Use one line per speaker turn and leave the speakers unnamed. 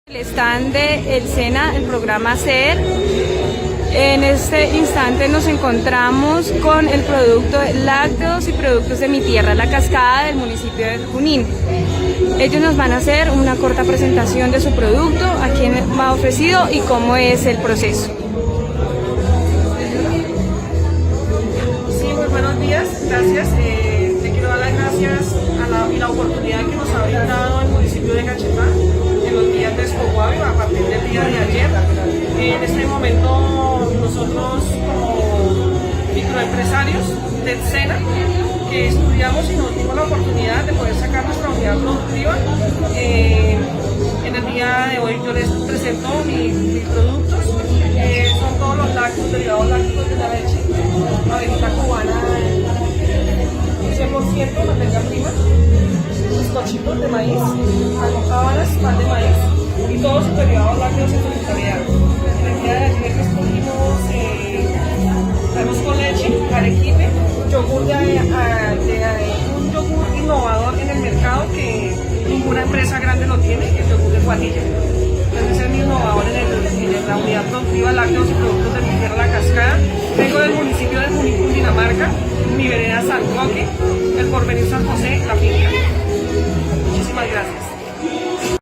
El stand de El SENA, el programa SER. En este instante nos encontramos con el producto lácteos y productos de mi tierra, La Cascada, del municipio de Junín. Ellos nos van a hacer una corta presentación de su producto, a quién va ofrecido y cómo es el proceso.
Sí, muy buenos días, gracias. Le quiero dar las gracias a la oportunidad que nos ha brindado el municipio de Cachepa en los días de Escoguavio a partir del día de ayer. En este momento nosotros como microempresarios del SENA que estudiamos y nos dimos la oportunidad de poder sacar nuestra unidad productiva. En el día de hoy yo les presento mis productos, son todos los lácteos, derivados lácteos de la leche, avena cubana 100%, manteca prima, bizcochitos de maíz, almojábanas, pan de maíz y todos sus derivados lácteos en su totalidad. En el día de ayer escogimos arroz con leche, arequipe, yogur un yogur innovador en el mercado que ninguna empresa grande lo tiene, el yogur de Guatilla. Entonces es mi innovador en la unidad productiva lácteos y productos de mi tierra, La Cascada. Vengo del municipio de Junín, Cundinamarca, mi vereda San Roque, el Porvenir San José, La Finca. Muchísimas gracias.